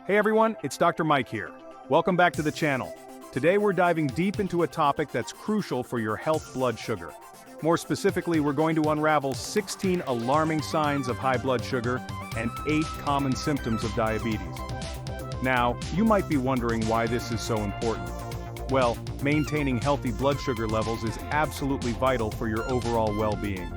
Hey everyone, it's Dr. Mike here. Welcome back to the channel. Today we're diving deep into a topic that's crucial for your health: blood sugar. More specifically, we're going to unravel 16 alarming signs of high blood sugar and 8 common symptoms of diabetes. Now, you might be wondering why this is so important. Well, maintaining healthy blood sugar levels is absolutely vital for your overall well-being.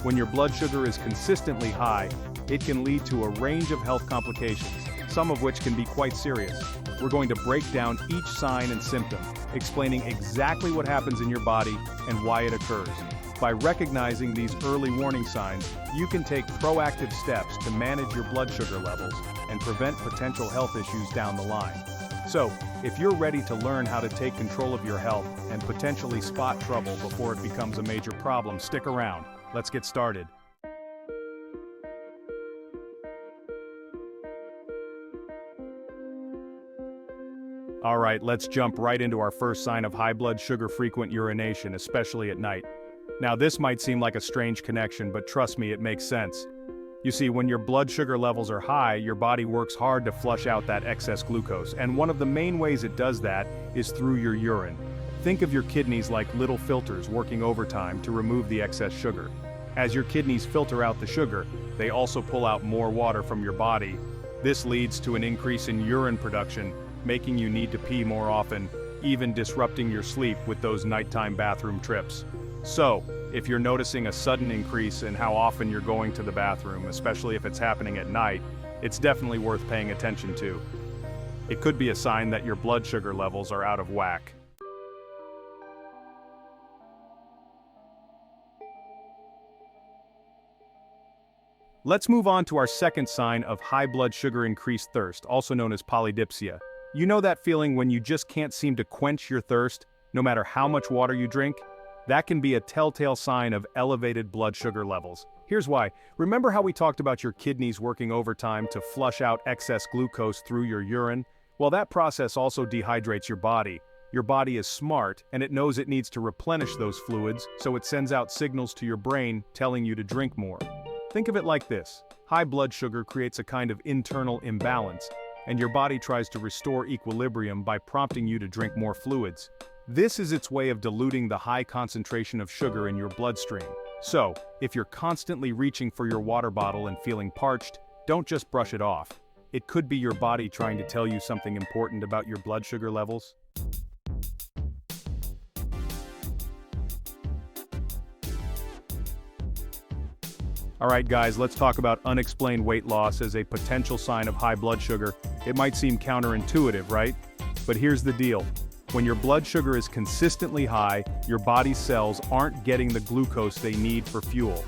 When your blood sugar is consistently high, it can lead to a range of health complications, some of which can be quite serious. We're going to break down each sign and symptom, explaining exactly what happens in your body and why it occurs. By recognizing these early warning signs, you can take proactive steps to manage your blood sugar levels and prevent potential health issues down the line. So, if you're ready to learn how to take control of your health and potentially spot trouble before it becomes a major problem, stick around. Let's get started. Alright, let's jump right into our first sign of high blood sugar: frequent urination, especially at night. Now this might seem like a strange connection, but trust me, it makes sense. You see, when your blood sugar levels are high, your body works hard to flush out that excess glucose, and one of the main ways it does that is through your urine. Think of your kidneys like little filters working overtime to remove the excess sugar. As your kidneys filter out the sugar, they also pull out more water from your body. This leads to an increase in urine production, making you need to pee more often, even disrupting your sleep with those nighttime bathroom trips. So, if you're noticing a sudden increase in how often you're going to the bathroom, especially if it's happening at night, it's definitely worth paying attention to. It could be a sign that your blood sugar levels are out of whack. Let's move on to our second sign of high blood sugar: increased thirst, also known as polydipsia. You know that feeling when you just can't seem to quench your thirst, no matter how much water you drink? That can be a telltale sign of elevated blood sugar levels. Here's why. Remember how we talked about your kidneys working overtime to flush out excess glucose through your urine? Well, that process also dehydrates your body. Your body is smart, and it knows it needs to replenish those fluids, so it sends out signals to your brain telling you to drink more. Think of it like this. High blood sugar creates a kind of internal imbalance, and your body tries to restore equilibrium by prompting you to drink more fluids. This is its way of diluting the high concentration of sugar in your bloodstream. So, if you're constantly reaching for your water bottle and feeling parched, don't just brush it off. It could be your body trying to tell you something important about your blood sugar levels. Alright guys, let's talk about unexplained weight loss as a potential sign of high blood sugar. It might seem counterintuitive, right? But here's the deal. When your blood sugar is consistently high, your body's cells aren't getting the glucose they need for fuel.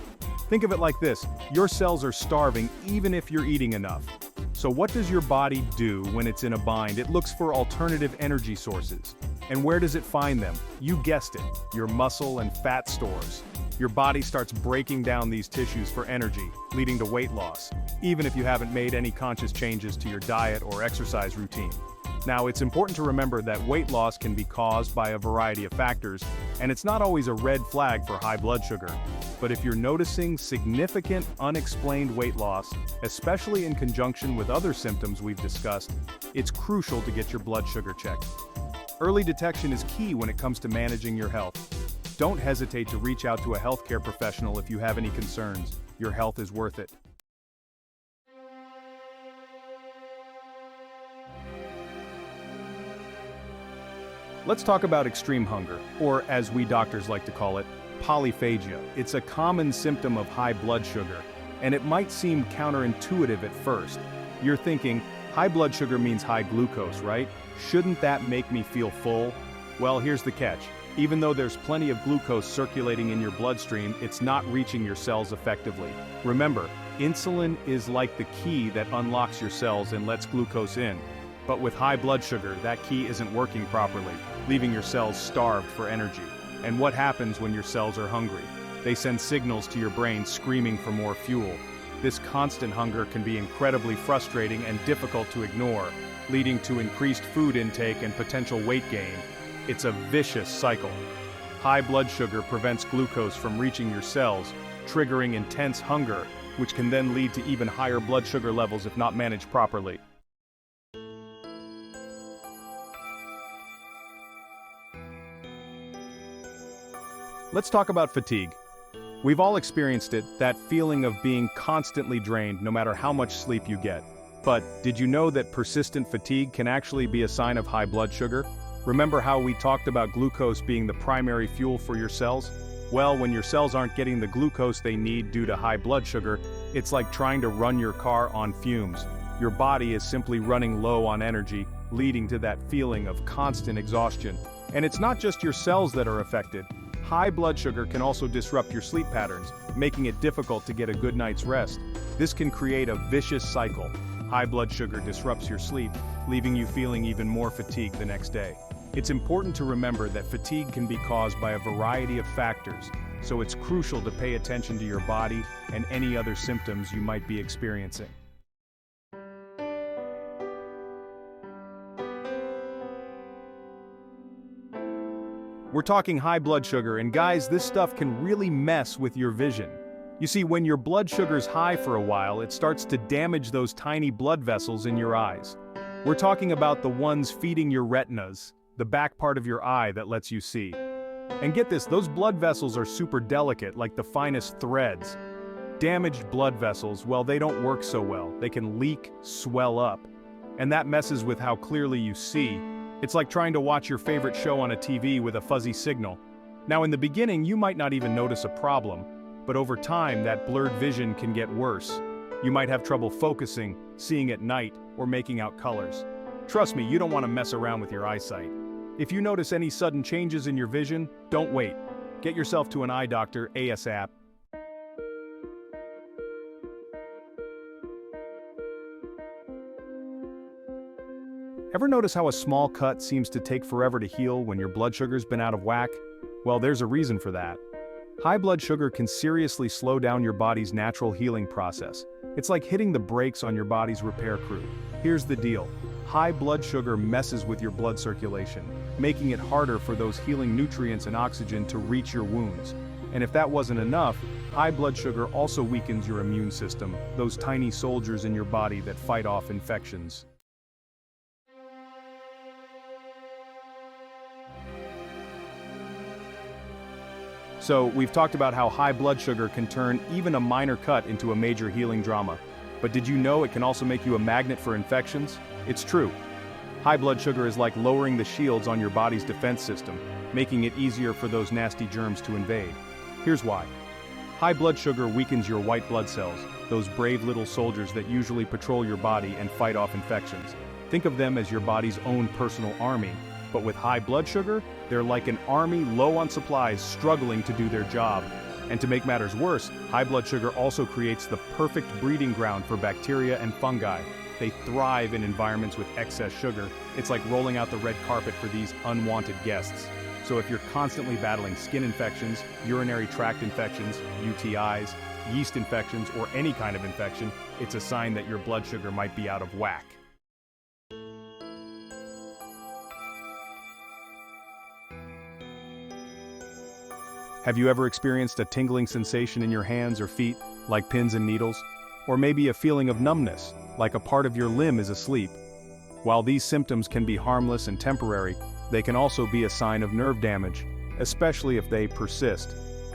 Think of it like this. Your cells are starving even if you're eating enough. So what does your body do when it's in a bind? It looks for alternative energy sources. And where does it find them? You guessed it, your muscle and fat stores. Your body starts breaking down these tissues for energy, leading to weight loss, even if you haven't made any conscious changes to your diet or exercise routine. Now, it's important to remember that weight loss can be caused by a variety of factors, and it's not always a red flag for high blood sugar. But if you're noticing significant unexplained weight loss, especially in conjunction with other symptoms we've discussed, it's crucial to get your blood sugar checked. Early detection is key when it comes to managing your health. Don't hesitate to reach out to a healthcare professional if you have any concerns. Your health is worth it. Let's talk about extreme hunger, or as we doctors like to call it, polyphagia. It's a common symptom of high blood sugar, and it might seem counterintuitive at first. You're thinking, high blood sugar means high glucose, right? Shouldn't that make me feel full? Well, here's the catch. Even though there's plenty of glucose circulating in your bloodstream, it's not reaching your cells effectively. Remember, insulin is like the key that unlocks your cells and lets glucose in. But with high blood sugar, that key isn't working properly, leaving your cells starved for energy. And what happens when your cells are hungry? They send signals to your brain screaming for more fuel. This constant hunger can be incredibly frustrating and difficult to ignore, leading to increased food intake and potential weight gain. It's a vicious cycle. High blood sugar prevents glucose from reaching your cells, triggering intense hunger, which can then lead to even higher blood sugar levels if not managed properly. Let's talk about fatigue. We've all experienced it, that feeling of being constantly drained no matter how much sleep you get. But did you know that persistent fatigue can actually be a sign of high blood sugar? Remember how we talked about glucose being the primary fuel for your cells? Well, when your cells aren't getting the glucose they need due to high blood sugar, it's like trying to run your car on fumes. Your body is simply running low on energy, leading to that feeling of constant exhaustion. And it's not just your cells that are affected. High blood sugar can also disrupt your sleep patterns, making it difficult to get a good night's rest. This can create a vicious cycle. High blood sugar disrupts your sleep, leaving you feeling even more fatigued the next day. It's important to remember that fatigue can be caused by a variety of factors, so it's crucial to pay attention to your body and any other symptoms you might be experiencing. We're talking high blood sugar, and guys, this stuff can really mess with your vision. You see, when your blood sugar's high for a while, it starts to damage those tiny blood vessels in your eyes. We're talking about the ones feeding your retinas, the back part of your eye that lets you see. And get this, those blood vessels are super delicate, like the finest threads. Damaged blood vessels, well, they don't work so well. They can leak, swell up, and that messes with how clearly you see. It's like trying to watch your favorite show on a TV with a fuzzy signal. Now, in the beginning, you might not even notice a problem, but over time, that blurred vision can get worse. You might have trouble focusing, seeing at night, or making out colors. Trust me, you don't want to mess around with your eyesight. If you notice any sudden changes in your vision, don't wait. Get yourself to an eye doctor ASAP. Ever notice how a small cut seems to take forever to heal when your blood sugar's been out of whack? Well, there's a reason for that. High blood sugar can seriously slow down your body's natural healing process. It's like hitting the brakes on your body's repair crew. Here's the deal. High blood sugar messes with your blood circulation, making it harder for those healing nutrients and oxygen to reach your wounds. And if that wasn't enough, high blood sugar also weakens your immune system, those tiny soldiers in your body that fight off infections. So, we've talked about how high blood sugar can turn even a minor cut into a major healing drama. But did you know it can also make you a magnet for infections? It's true. High blood sugar is like lowering the shields on your body's defense system, making it easier for those nasty germs to invade. Here's why. High blood sugar weakens your white blood cells, those brave little soldiers that usually patrol your body and fight off infections. Think of them as your body's own personal army. But with high blood sugar, they're like an army low on supplies struggling to do their job. And to make matters worse, high blood sugar also creates the perfect breeding ground for bacteria and fungi. They thrive in environments with excess sugar. It's like rolling out the red carpet for these unwanted guests. So if you're constantly battling skin infections, urinary tract infections, UTIs, yeast infections, or any kind of infection, it's a sign that your blood sugar might be out of whack. Have you ever experienced a tingling sensation in your hands or feet, like pins and needles? Or maybe a feeling of numbness, like a part of your limb is asleep? While these symptoms can be harmless and temporary, they can also be a sign of nerve damage, especially if they persist.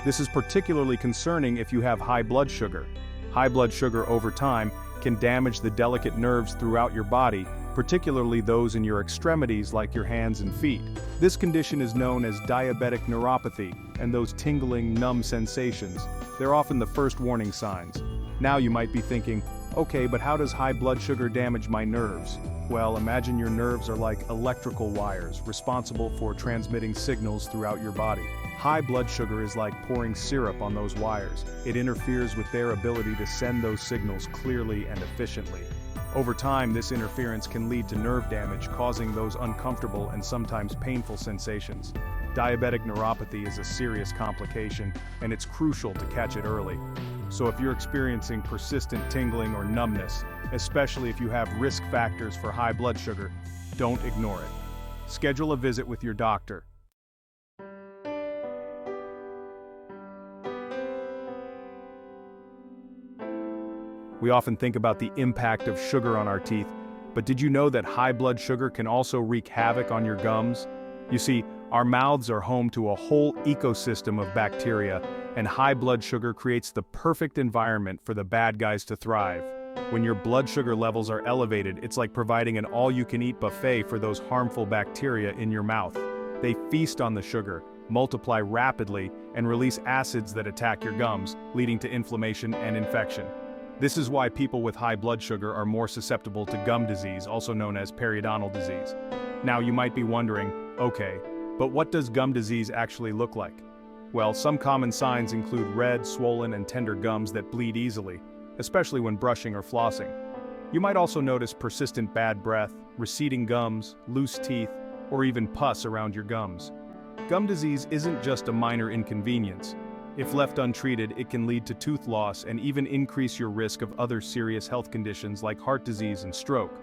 This is particularly concerning if you have high blood sugar. High blood sugar over time can damage the delicate nerves throughout your body, particularly those in your extremities like your hands and feet. This condition is known as diabetic neuropathy, and those tingling, numb sensations, they're often the first warning signs. Now you might be thinking, okay, but how does high blood sugar damage my nerves? Well, imagine your nerves are like electrical wires, responsible for transmitting signals throughout your body. High blood sugar is like pouring syrup on those wires. It interferes with their ability to send those signals clearly and efficiently. Over time, this interference can lead to nerve damage, causing those uncomfortable and sometimes painful sensations. Diabetic neuropathy is a serious complication, and it's crucial to catch it early. So if you're experiencing persistent tingling or numbness, especially if you have risk factors for high blood sugar, don't ignore it. Schedule a visit with your doctor. We often think about the impact of sugar on our teeth, but did you know that high blood sugar can also wreak havoc on your gums? You see, Our mouths are home to a whole ecosystem of bacteria, and high blood sugar creates the perfect environment for the bad guys to thrive. When your blood sugar levels are elevated, it's like providing an all-you-can-eat buffet for those harmful bacteria in your mouth. They feast on the sugar, multiply rapidly, and release acids that attack your gums, leading to inflammation and infection. This is why people with high blood sugar are more susceptible to gum disease, also known as periodontal disease. Now you might be wondering, okay, but what does gum disease actually look like? Well, some common signs include red, swollen, and tender gums that bleed easily, especially when brushing or flossing. You might also notice persistent bad breath, receding gums, loose teeth, or even pus around your gums. Gum disease isn't just a minor inconvenience. If left untreated, it can lead to tooth loss and even increase your risk of other serious health conditions like heart disease and stroke.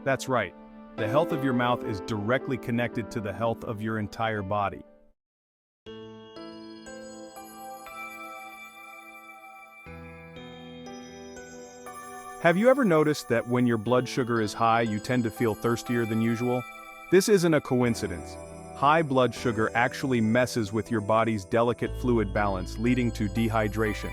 That's right. The health of your mouth is directly connected to the health of your entire body. Have you ever noticed that when your blood sugar is high, you tend to feel thirstier than usual? This isn't a coincidence. High blood sugar actually messes with your body's delicate fluid balance, leading to dehydration.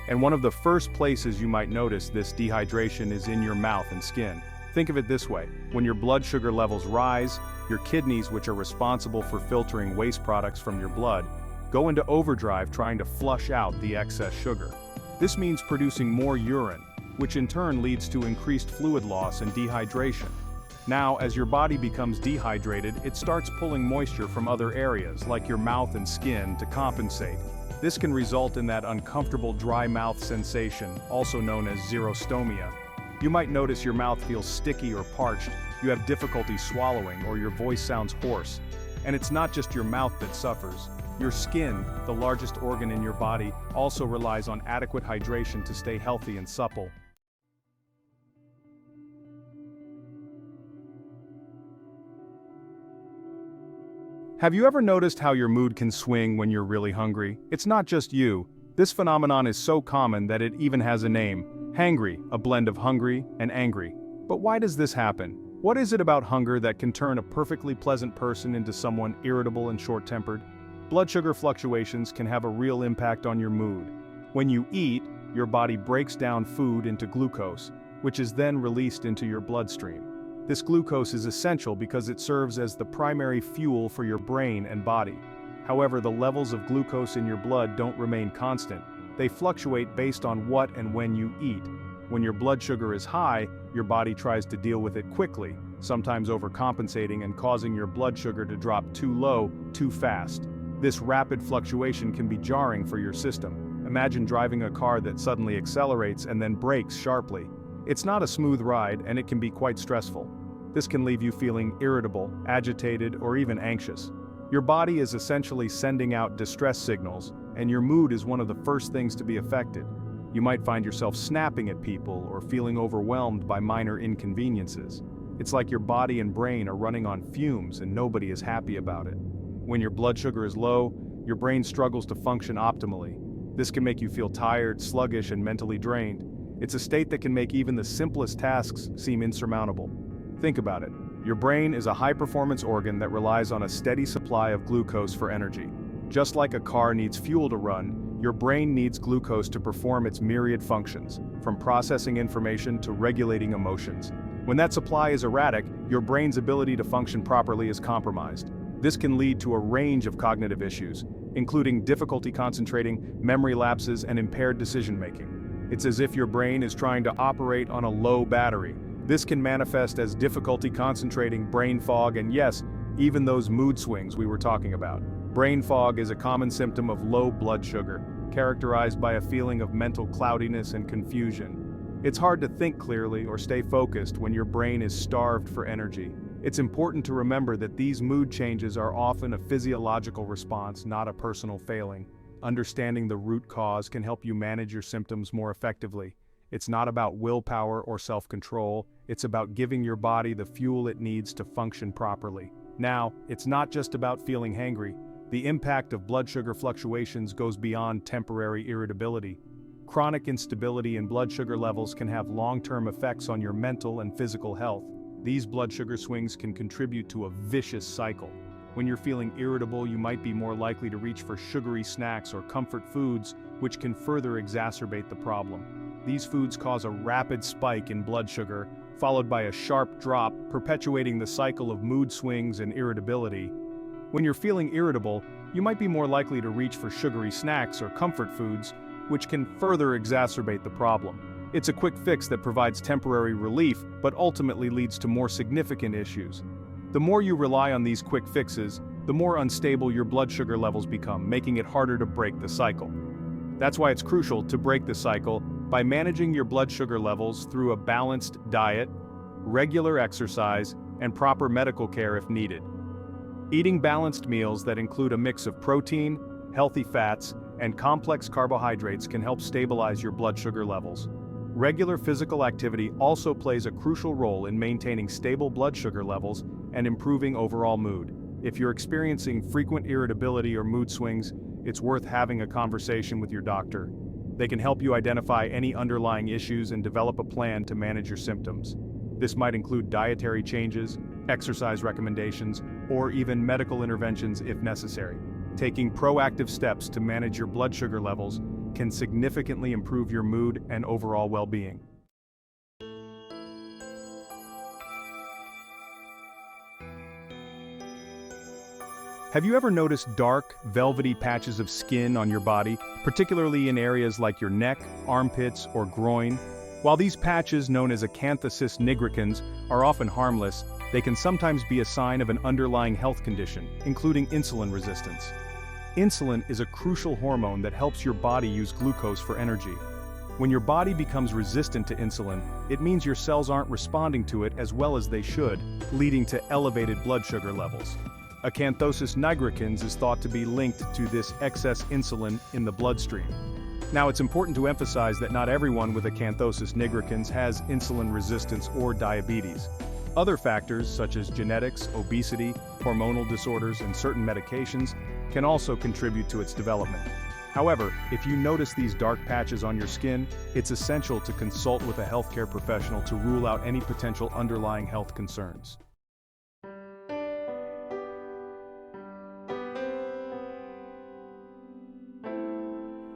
And one of the first places you might notice this dehydration is in your mouth and skin. Think of it this way: when your blood sugar levels rise, your kidneys, which are responsible for filtering waste products from your blood, go into overdrive trying to flush out the excess sugar. This means producing more urine, which in turn leads to increased fluid loss and dehydration. Now, as your body becomes dehydrated, it starts pulling moisture from other areas, like your mouth and skin, to compensate. This can result in that uncomfortable dry mouth sensation, also known as xerostomia. You might notice your mouth feels sticky or parched, you have difficulty swallowing, or your voice sounds hoarse. And it's not just your mouth that suffers. Your skin, the largest organ in your body, also relies on adequate hydration to stay healthy and supple. Have you ever noticed how your mood can swing when you're really hungry? It's not just you. This phenomenon is so common that it even has a name: hangry, a blend of hungry and angry. But why does this happen? What is it about hunger that can turn a perfectly pleasant person into someone irritable and short-tempered? Blood sugar fluctuations can have a real impact on your mood. When you eat, your body breaks down food into glucose, which is then released into your bloodstream. This glucose is essential because it serves as the primary fuel for your brain and body. However, the levels of glucose in your blood don't remain constant. They fluctuate based on what and when you eat. When your blood sugar is high, your body tries to deal with it quickly, sometimes overcompensating and causing your blood sugar to drop too low, too fast. This rapid fluctuation can be jarring for your system. Imagine driving a car that suddenly accelerates and then brakes sharply. It's not a smooth ride, and it can be quite stressful. This can leave you feeling irritable, agitated, or even anxious. Your body is essentially sending out distress signals, and your mood is one of the first things to be affected. You might find yourself snapping at people or feeling overwhelmed by minor inconveniences. It's like your body and brain are running on fumes and nobody is happy about it. When your blood sugar is low, your brain struggles to function optimally. This can make you feel tired, sluggish, and mentally drained. It's a state that can make even the simplest tasks seem insurmountable. Think about it. Your brain is a high-performance organ that relies on a steady supply of glucose for energy. Just like a car needs fuel to run, your brain needs glucose to perform its myriad functions, from processing information to regulating emotions. When that supply is erratic, your brain's ability to function properly is compromised. This can lead to a range of cognitive issues, including difficulty concentrating, memory lapses, and impaired decision-making. It's as if your brain is trying to operate on a low battery. This can manifest as difficulty concentrating, brain fog, and yes, even those mood swings we were talking about. Brain fog is a common symptom of low blood sugar, characterized by a feeling of mental cloudiness and confusion. It's hard to think clearly or stay focused when your brain is starved for energy. It's important to remember that these mood changes are often a physiological response, not a personal failing. Understanding the root cause can help you manage your symptoms more effectively. It's not about willpower or self-control, it's about giving your body the fuel it needs to function properly. Now, it's not just about feeling hangry. The impact of blood sugar fluctuations goes beyond temporary irritability. Chronic instability in blood sugar levels can have long-term effects on your mental and physical health. These blood sugar swings can contribute to a vicious cycle. When you're feeling irritable, you might be more likely to reach for sugary snacks or comfort foods, which can further exacerbate the problem. These foods cause a rapid spike in blood sugar, followed by a sharp drop, perpetuating the cycle of mood swings and irritability. When you're feeling irritable, you might be more likely to reach for sugary snacks or comfort foods, which can further exacerbate the problem. It's a quick fix that provides temporary relief, but ultimately leads to more significant issues. The more you rely on these quick fixes, the more unstable your blood sugar levels become, making it harder to break the cycle. That's why it's crucial to break the cycle by managing your blood sugar levels through a balanced diet, regular exercise, and proper medical care if needed. Eating balanced meals that include a mix of protein, healthy fats, and complex carbohydrates can help stabilize your blood sugar levels. Regular physical activity also plays a crucial role in maintaining stable blood sugar levels and improving overall mood. If you're experiencing frequent irritability or mood swings, it's worth having a conversation with your doctor. They can help you identify any underlying issues and develop a plan to manage your symptoms. This might include dietary changes, exercise recommendations, or even medical interventions if necessary. Taking proactive steps to manage your blood sugar levels can significantly improve your mood and overall well-being. Have you ever noticed dark, velvety patches of skin on your body, particularly in areas like your neck, armpits, or groin? While these patches, known as acanthocysts nigricans, are often harmless, they can sometimes be a sign of an underlying health condition, including insulin resistance. Insulin is a crucial hormone that helps your body use glucose for energy. When your body becomes resistant to insulin, it means your cells aren't responding to it as well as they should, leading to elevated blood sugar levels. Acanthocysts nigricans is thought to be linked to this excess insulin in the bloodstream. Now, it's important to emphasize that not everyone with acanthocysts nigricans has insulin resistance or diabetes. Other factors, such as genetics, obesity, hormonal disorders, and certain medications, can also contribute to its development. However, if you notice these dark patches on your skin, it's essential to consult with a healthcare professional to rule out any potential underlying health concerns.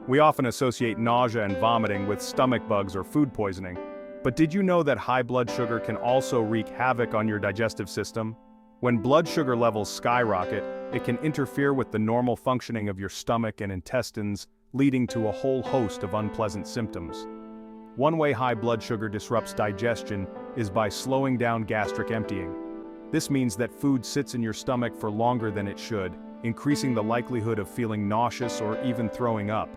We often associate nausea and vomiting with stomach bugs or food poisoning. But did you know that high blood sugar can also wreak havoc on your digestive system? When blood sugar levels skyrocket, it can interfere with the normal functioning of your stomach and intestines, leading to a whole host of unpleasant symptoms. One way high blood sugar disrupts digestion is by slowing down gastric emptying. This means that food sits in your stomach for longer than it should, increasing the likelihood of feeling nauseous or even throwing up.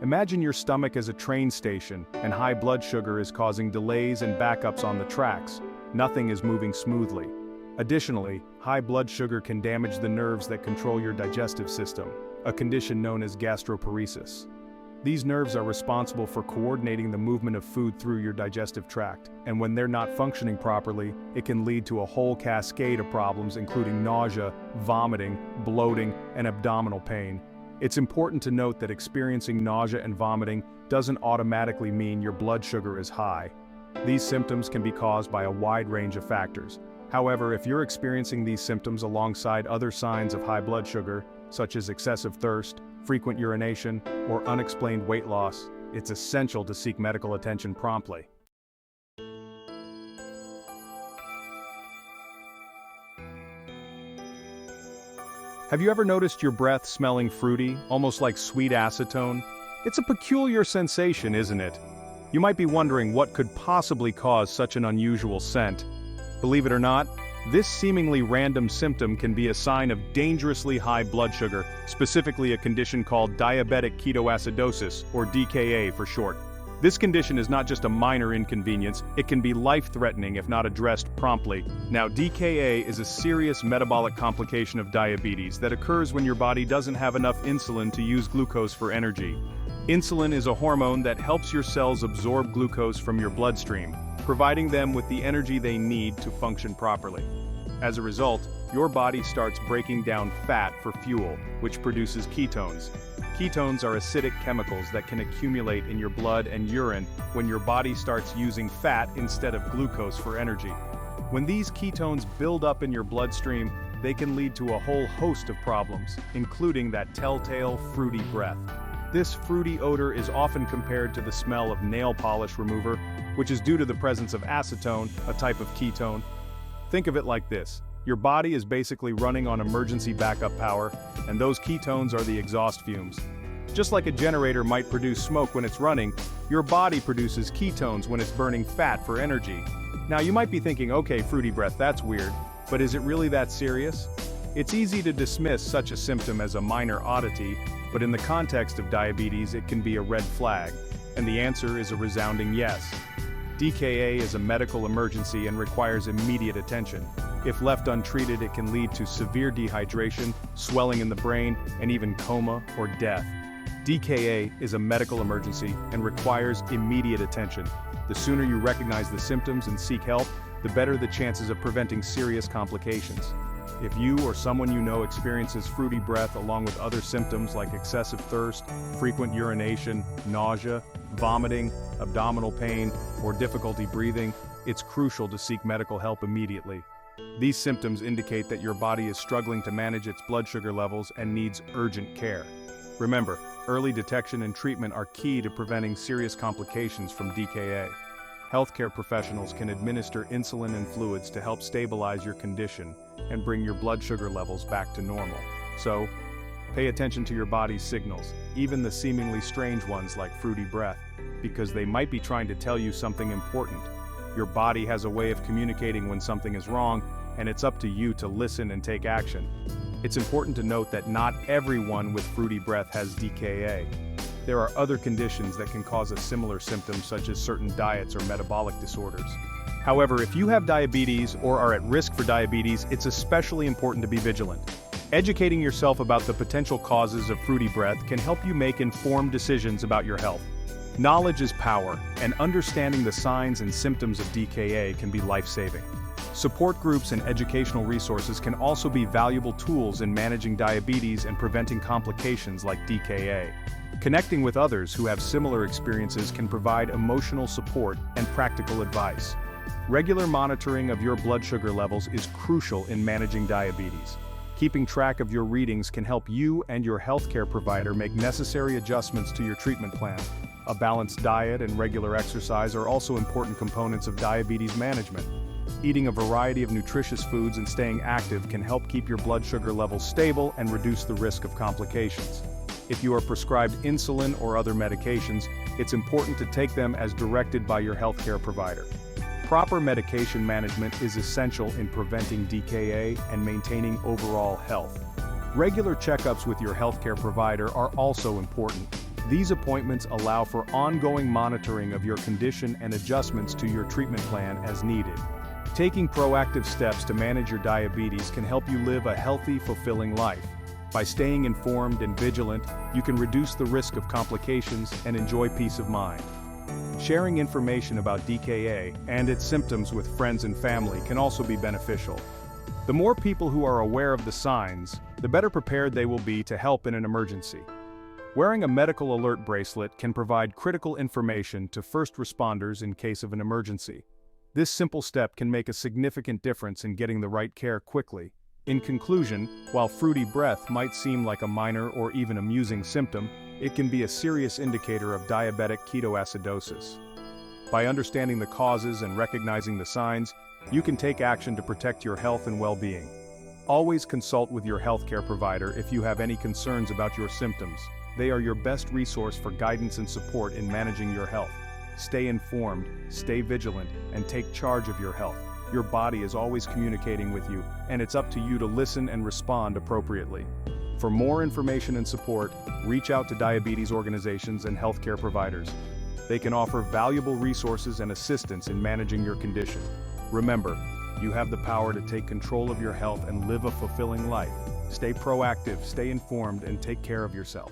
Imagine your stomach as a train station, and high blood sugar is causing delays and backups on the tracks. Nothing is moving smoothly. Additionally, high blood sugar can damage the nerves that control your digestive system, a condition known as gastroparesis. These nerves are responsible for coordinating the movement of food through your digestive tract, and when they're not functioning properly, it can lead to a whole cascade of problems including nausea, vomiting, bloating, and abdominal pain. It's important to note that experiencing nausea and vomiting doesn't automatically mean your blood sugar is high. These symptoms can be caused by a wide range of factors. However, if you're experiencing these symptoms alongside other signs of high blood sugar, such as excessive thirst, frequent urination, or unexplained weight loss, it's essential to seek medical attention promptly. Have you ever noticed your breath smelling fruity, almost like sweet acetone? It's a peculiar sensation, isn't it? You might be wondering what could possibly cause such an unusual scent. Believe it or not, this seemingly random symptom can be a sign of dangerously high blood sugar, specifically a condition called diabetic ketoacidosis, or DKA for short. This condition is not just a minor inconvenience, it can be life-threatening if not addressed promptly. Now, DKA is a serious metabolic complication of diabetes that occurs when your body doesn't have enough insulin to use glucose for energy. Insulin is a hormone that helps your cells absorb glucose from your bloodstream, providing them with the energy they need to function properly. As a result, your body starts breaking down fat for fuel, which produces ketones. Ketones are acidic chemicals that can accumulate in your blood and urine when your body starts using fat instead of glucose for energy. When these ketones build up in your bloodstream, they can lead to a whole host of problems, including that telltale fruity breath. This fruity odor is often compared to the smell of nail polish remover, which is due to the presence of acetone, a type of ketone. Think of it like this. Your body is basically running on emergency backup power, and those ketones are the exhaust fumes. Just like a generator might produce smoke when it's running, your body produces ketones when it's burning fat for energy. Now you might be thinking, okay, fruity breath, that's weird, but is it really that serious? It's easy to dismiss such a symptom as a minor oddity, but in the context of diabetes it can be a red flag, and the answer is a resounding yes. DKA is a medical emergency and requires immediate attention. If left untreated, it can lead to severe dehydration, swelling in the brain, and even coma or death. DKA is a medical emergency and requires immediate attention. The sooner you recognize the symptoms and seek help, the better the chances of preventing serious complications. If you or someone you know experiences fruity breath along with other symptoms like excessive thirst, frequent urination, nausea, vomiting, abdominal pain, or difficulty breathing, it's crucial to seek medical help immediately. These symptoms indicate that your body is struggling to manage its blood sugar levels and needs urgent care. Remember, early detection and treatment are key to preventing serious complications from DKA. Healthcare professionals can administer insulin and fluids to help stabilize your condition and bring your blood sugar levels back to normal. So, pay attention to your body's signals, even the seemingly strange ones like fruity breath, because they might be trying to tell you something important. Your body has a way of communicating when something is wrong, and it's up to you to listen and take action. It's important to note that not everyone with fruity breath has DKA. There are other conditions that can cause a similar symptom, such as certain diets or metabolic disorders. However, if you have diabetes or are at risk for diabetes, it's especially important to be vigilant. Educating yourself about the potential causes of fruity breath can help you make informed decisions about your health. Knowledge is power, and understanding the signs and symptoms of DKA can be life-saving. Support groups and educational resources can also be valuable tools in managing diabetes and preventing complications like DKA. Connecting with others who have similar experiences can provide emotional support and practical advice. Regular monitoring of your blood sugar levels is crucial in managing diabetes. Keeping track of your readings can help you and your healthcare provider make necessary adjustments to your treatment plan. A balanced diet and regular exercise are also important components of diabetes management. Eating a variety of nutritious foods and staying active can help keep your blood sugar levels stable and reduce the risk of complications. If you are prescribed insulin or other medications, it's important to take them as directed by your healthcare provider. Proper medication management is essential in preventing DKA and maintaining overall health. Regular checkups with your healthcare provider are also important. These appointments allow for ongoing monitoring of your condition and adjustments to your treatment plan as needed. Taking proactive steps to manage your diabetes can help you live a healthy, fulfilling life. By staying informed and vigilant, you can reduce the risk of complications and enjoy peace of mind. Sharing information about DKA and its symptoms with friends and family can also be beneficial. The more people who are aware of the signs, the better prepared they will be to help in an emergency. Wearing a medical alert bracelet can provide critical information to first responders in case of an emergency. This simple step can make a significant difference in getting the right care quickly. In conclusion, while fruity breath might seem like a minor or even amusing symptom, it can be a serious indicator of diabetic ketoacidosis. By understanding the causes and recognizing the signs, you can take action to protect your health and well-being. Always consult with your healthcare provider if you have any concerns about your symptoms. They are your best resource for guidance and support in managing your health. Stay informed, stay vigilant, and take charge of your health. Your body is always communicating with you, and it's up to you to listen and respond appropriately. For more information and support, reach out to diabetes organizations and healthcare providers. They can offer valuable resources and assistance in managing your condition. Remember, you have the power to take control of your health and live a fulfilling life. Stay proactive, stay informed, and take care of yourself.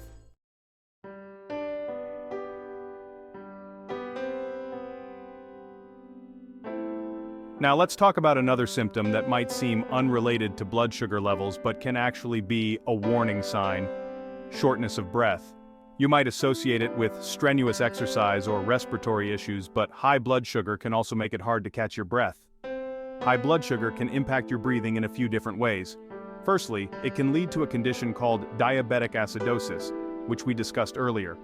Now let's talk about another symptom that might seem unrelated to blood sugar levels but can actually be a warning sign: shortness of breath. You might associate it with strenuous exercise or respiratory issues, but high blood sugar can also make it hard to catch your breath. High blood sugar can impact your breathing in a few different ways. Firstly, it can lead to a condition called diabetic acidosis, which we discussed earlier.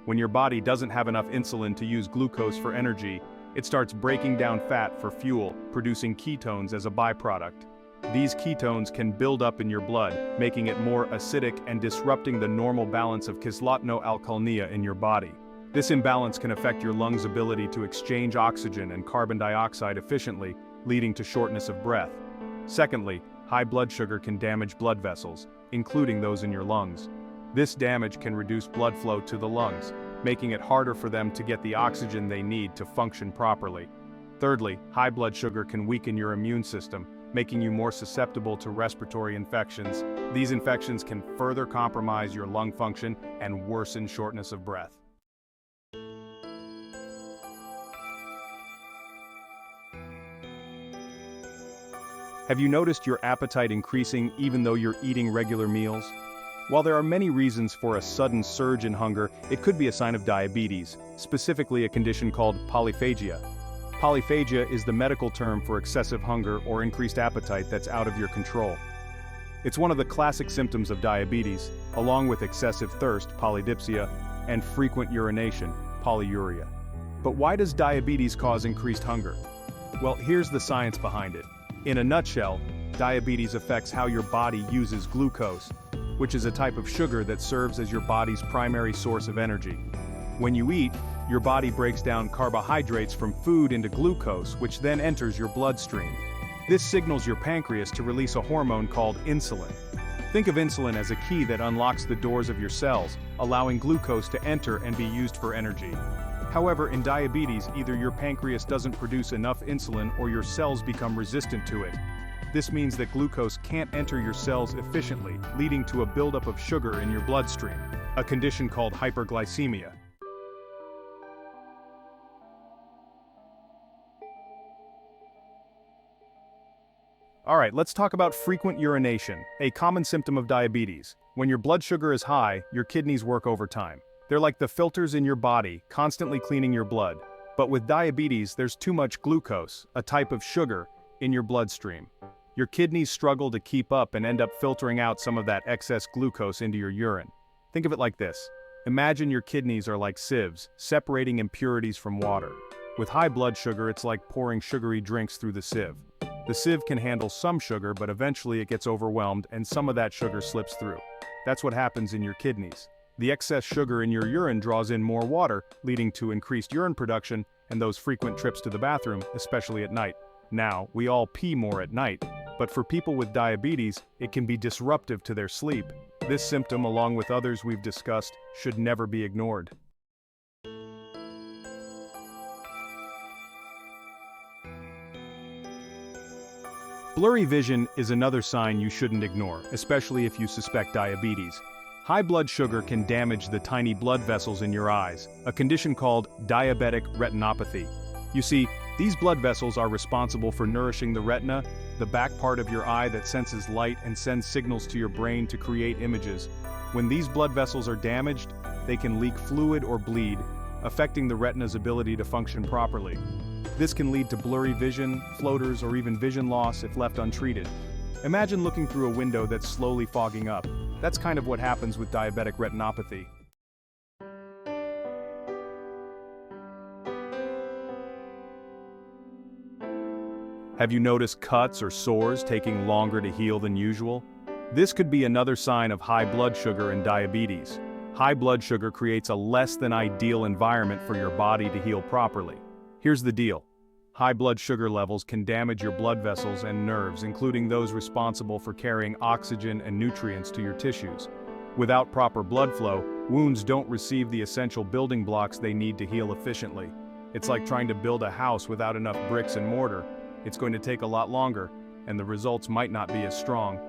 When your body doesn't have enough insulin to use glucose for energy, it starts breaking down fat for fuel, producing ketones as a byproduct. These ketones can build up in your blood, making it more acidic and disrupting the normal balance of kislotno-alkalinea in your body. This imbalance can affect your lungs' ability to exchange oxygen and carbon dioxide efficiently, leading to shortness of breath. Secondly, high blood sugar can damage blood vessels, including those in your lungs. This damage can reduce blood flow to the lungs, making it harder for them to get the oxygen they need to function properly. Thirdly, high blood sugar can weaken your immune system, making you more susceptible to respiratory infections. These infections can further compromise your lung function and worsen shortness of breath. Have you noticed your appetite increasing even though you're eating regular meals? While there are many reasons for a sudden surge in hunger, it could be a sign of diabetes, specifically a condition called polyphagia. Polyphagia is the medical term for excessive hunger or increased appetite that's out of your control. It's one of the classic symptoms of diabetes, along with excessive thirst, polydipsia, and frequent urination, polyuria. But why does diabetes cause increased hunger? Well, here's the science behind it. In a nutshell, diabetes affects how your body uses glucose, which is a type of sugar that serves as your body's primary source of energy. When you eat, your body breaks down carbohydrates from food into glucose, which then enters your bloodstream. This signals your pancreas to release a hormone called insulin. Think of insulin as a key that unlocks the doors of your cells, allowing glucose to enter and be used for energy. However, in diabetes, either your pancreas doesn't produce enough insulin or your cells become resistant to it. This means that glucose can't enter your cells efficiently, leading to a buildup of sugar in your bloodstream, a condition called hyperglycemia. Alright, let's talk about frequent urination, a common symptom of diabetes. When your blood sugar is high, your kidneys work overtime. They're like the filters in your body, constantly cleaning your blood. But with diabetes, there's too much glucose, a type of sugar, in your bloodstream. Your kidneys struggle to keep up and end up filtering out some of that excess glucose into your urine. Think of it like this. Imagine your kidneys are like sieves, separating impurities from water. With high blood sugar, it's like pouring sugary drinks through the sieve. The sieve can handle some sugar, but eventually it gets overwhelmed and some of that sugar slips through. That's what happens in your kidneys. The excess sugar in your urine draws in more water, leading to increased urine production and those frequent trips to the bathroom, especially at night. Now, we all pee more at night, but for people with diabetes, it can be disruptive to their sleep. This symptom, along with others we've discussed, should never be ignored. Blurry vision is another sign you shouldn't ignore, especially if you suspect diabetes. High blood sugar can damage the tiny blood vessels in your eyes, a condition called diabetic retinopathy. You see, these blood vessels are responsible for nourishing the retina, the back part of your eye that senses light and sends signals to your brain to create images. When these blood vessels are damaged, they can leak fluid or bleed, affecting the retina's ability to function properly. This can lead to blurry vision, floaters, or even vision loss if left untreated. Imagine looking through a window that's slowly fogging up. That's kind of what happens with diabetic retinopathy. Have you noticed cuts or sores taking longer to heal than usual? This could be another sign of high blood sugar and diabetes. High blood sugar creates a less than ideal environment for your body to heal properly. Here's the deal. High blood sugar levels can damage your blood vessels and nerves, including those responsible for carrying oxygen and nutrients to your tissues. Without proper blood flow, wounds don't receive the essential building blocks they need to heal efficiently. It's like trying to build a house without enough bricks and mortar. It's going to take a lot longer, and the results might not be as strong.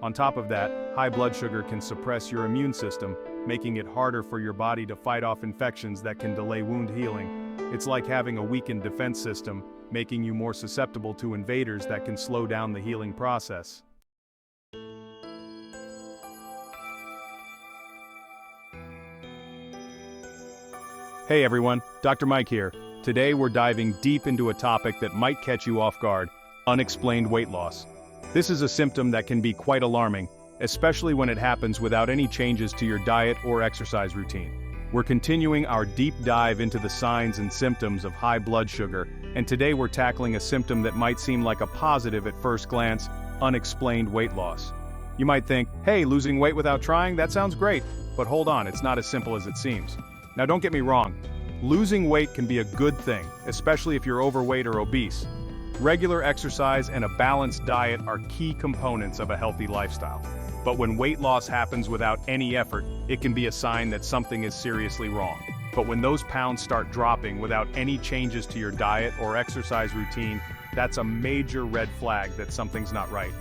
On top of that, high blood sugar can suppress your immune system, making it harder for your body to fight off infections that can delay wound healing. It's like having a weakened defense system, making you more susceptible to invaders that can slow down the healing process. Hey everyone, Dr. Mike here. Today we're diving deep into a topic that might catch you off guard: unexplained weight loss. This is a symptom that can be quite alarming, especially when it happens without any changes to your diet or exercise routine. We're continuing our deep dive into the signs and symptoms of high blood sugar, and today we're tackling a symptom that might seem like a positive at first glance: unexplained weight loss. You might think, hey, losing weight without trying, that sounds great, but hold on, it's not as simple as it seems. Now don't get me wrong, losing weight can be a good thing, especially if you're overweight or obese. Regular exercise and a balanced diet are key components of a healthy lifestyle. But when weight loss happens without any effort, it can be a sign that something is seriously wrong. But when those pounds start dropping without any changes to your diet or exercise routine, that's a major red flag that something's not right.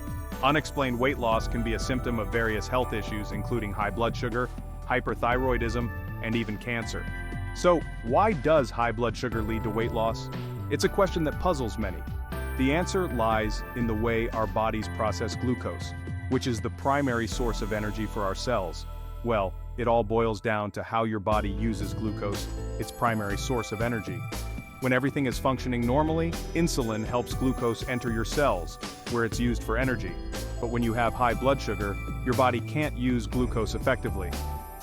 Unexplained weight loss can be a symptom of various health issues, including high blood sugar, hyperthyroidism, and even cancer. So, why does high blood sugar lead to weight loss? It's a question that puzzles many. The answer lies in the way our bodies process glucose, which is the primary source of energy for our cells. Well, it all boils down to how your body uses glucose, its primary source of energy. When everything is functioning normally, insulin helps glucose enter your cells, where it's used for energy. But when you have high blood sugar, your body can't use glucose effectively.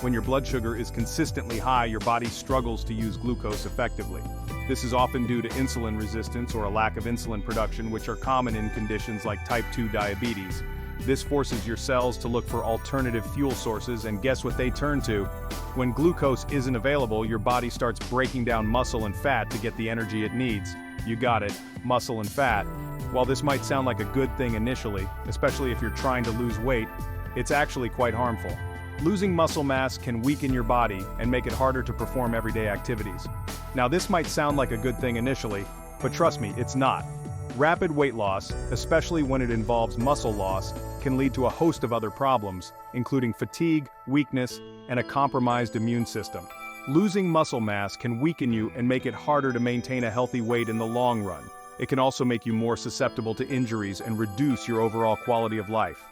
When your blood sugar is consistently high, your body struggles to use glucose effectively. This is often due to insulin resistance or a lack of insulin production, which are common in conditions like type 2 diabetes. This forces your cells to look for alternative fuel sources, and guess what they turn to? When glucose isn't available, your body starts breaking down muscle and fat to get the energy it needs. You got it, muscle and fat. While this might sound like a good thing initially, especially if you're trying to lose weight, it's actually quite harmful. Losing muscle mass can weaken your body and make it harder to perform everyday activities. Now this might sound like a good thing initially, but trust me, it's not. Rapid weight loss, especially when it involves muscle loss, can lead to a host of other problems, including fatigue, weakness, and a compromised immune system. Losing muscle mass can weaken you and make it harder to maintain a healthy weight in the long run. It can also make you more susceptible to injuries and reduce your overall quality of life.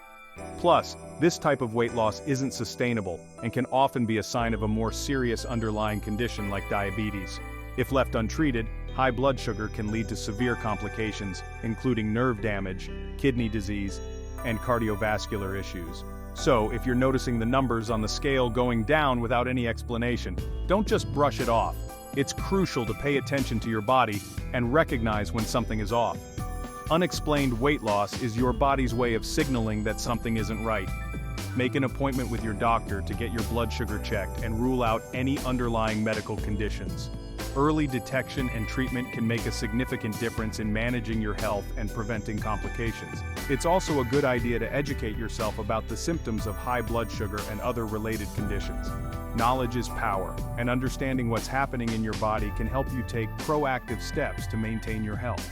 Plus, this type of weight loss isn't sustainable and can often be a sign of a more serious underlying condition like diabetes. If left untreated, high blood sugar can lead to severe complications, including nerve damage, kidney disease, and cardiovascular issues. So, if you're noticing the numbers on the scale going down without any explanation, don't just brush it off. It's crucial to pay attention to your body and recognize when something is off. Unexplained weight loss is your body's way of signaling that something isn't right. Make an appointment with your doctor to get your blood sugar checked and rule out any underlying medical conditions. Early detection and treatment can make a significant difference in managing your health and preventing complications. It's also a good idea to educate yourself about the symptoms of high blood sugar and other related conditions. Knowledge is power, and understanding what's happening in your body can help you take proactive steps to maintain your health.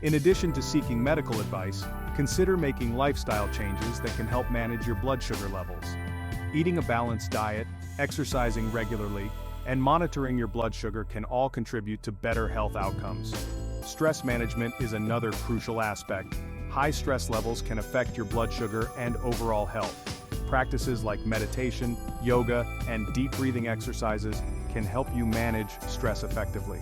In addition to seeking medical advice, consider making lifestyle changes that can help manage your blood sugar levels. Eating a balanced diet, exercising regularly, and monitoring your blood sugar can all contribute to better health outcomes. Stress management is another crucial aspect. High stress levels can affect your blood sugar and overall health. Practices like meditation, yoga, and deep breathing exercises can help you manage stress effectively.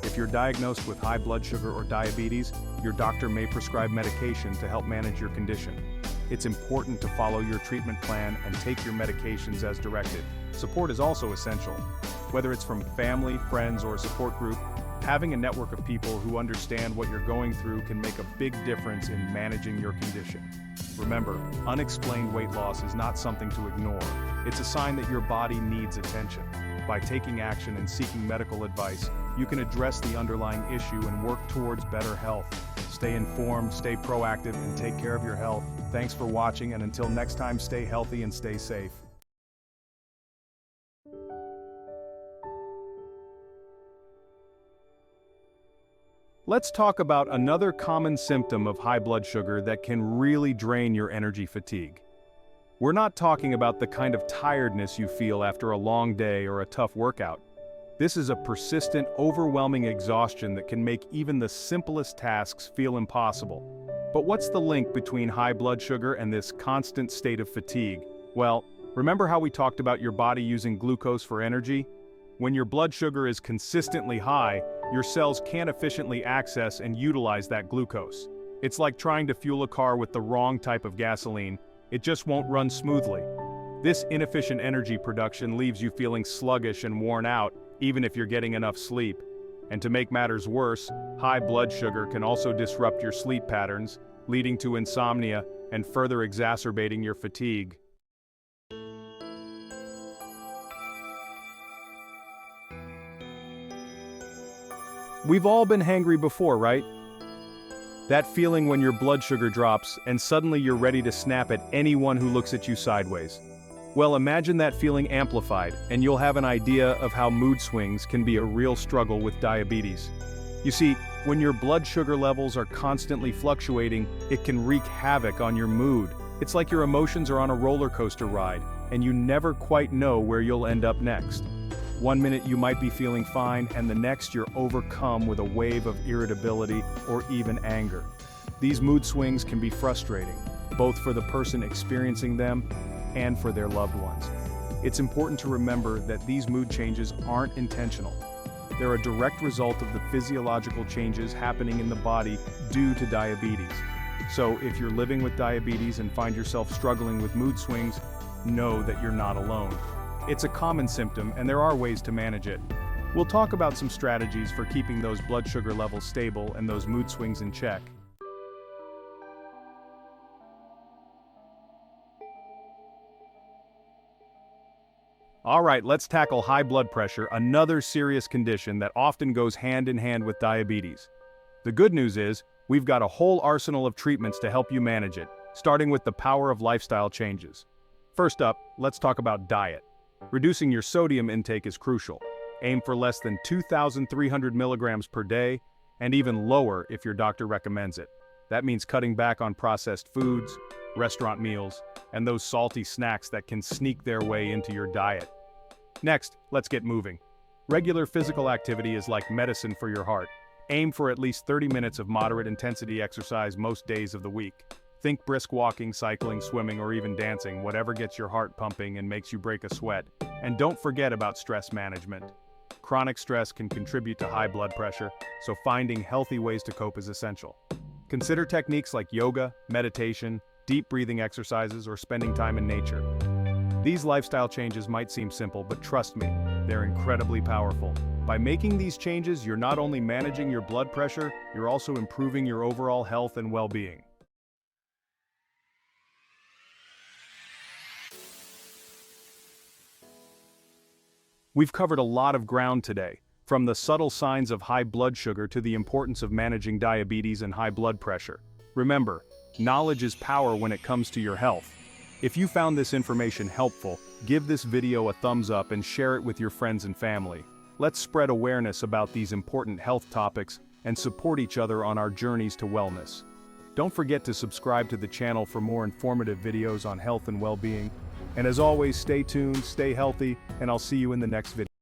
If you're diagnosed with high blood sugar or diabetes, your doctor may prescribe medication to help manage your condition. It's important to follow your treatment plan and take your medications as directed. Support is also essential. Whether it's from family, friends, or a support group, having a network of people who understand what you're going through can make a big difference in managing your condition. Remember, unexplained weight loss is not something to ignore. It's a sign that your body needs attention. By taking action and seeking medical advice, you can address the underlying issue and work towards better health. Stay informed, stay proactive, and take care of your health. Thanks for watching, and until next time, stay healthy and stay safe. Let's talk about another common symptom of high blood sugar that can really drain your energy: fatigue. We're not talking about the kind of tiredness you feel after a long day or a tough workout. This is a persistent, overwhelming exhaustion that can make even the simplest tasks feel impossible. But what's the link between high blood sugar and this constant state of fatigue? Well, remember how we talked about your body using glucose for energy? When your blood sugar is consistently high, your cells can't efficiently access and utilize that glucose. It's like trying to fuel a car with the wrong type of gasoline. It just won't run smoothly. This inefficient energy production leaves you feeling sluggish and worn out, even if you're getting enough sleep. And to make matters worse, high blood sugar can also disrupt your sleep patterns, leading to insomnia and further exacerbating your fatigue. We've all been hangry before, right? That feeling when your blood sugar drops and suddenly you're ready to snap at anyone who looks at you sideways. Well, imagine that feeling amplified, and you'll have an idea of how mood swings can be a real struggle with diabetes. You see, when your blood sugar levels are constantly fluctuating, it can wreak havoc on your mood. It's like your emotions are on a roller coaster ride, and you never quite know where you'll end up next. One minute you might be feeling fine, and the next you're overcome with a wave of irritability or even anger. These mood swings can be frustrating, both for the person experiencing them and for their loved ones. It's important to remember that these mood changes aren't intentional. They're a direct result of the physiological changes happening in the body due to diabetes. So if you're living with diabetes and find yourself struggling with mood swings, know that you're not alone. It's a common symptom, and there are ways to manage it. We'll talk about some strategies for keeping those blood sugar levels stable and those mood swings in check. Alright, let's tackle high blood pressure, another serious condition that often goes hand in hand with diabetes. The good news is, we've got a whole arsenal of treatments to help you manage it, starting with the power of lifestyle changes. First up, let's talk about diet. Reducing your sodium intake is crucial. Aim for less than 2,300 milligrams per day, and even lower if your doctor recommends it. That means cutting back on processed foods, restaurant meals, and those salty snacks that can sneak their way into your diet. Next, let's get moving. Regular physical activity is like medicine for your heart. Aim for at least 30 minutes of moderate intensity exercise most days of the week. Think brisk walking, cycling, swimming, or even dancing, whatever gets your heart pumping and makes you break a sweat. And don't forget about stress management. Chronic stress can contribute to high blood pressure, so finding healthy ways to cope is essential. Consider techniques like yoga, meditation, deep breathing exercises, or spending time in nature. These lifestyle changes might seem simple, but trust me, they're incredibly powerful. By making these changes, you're not only managing your blood pressure, you're also improving your overall health and well-being. We've covered a lot of ground today, from the subtle signs of high blood sugar to the importance of managing diabetes and high blood pressure. Remember, knowledge is power when it comes to your health. If you found this information helpful, give this video a thumbs up and share it with your friends and family. Let's spread awareness about these important health topics and support each other on our journeys to wellness. Don't forget to subscribe to the channel for more informative videos on health and well-being. And as always, stay tuned, stay healthy, and I'll see you in the next video.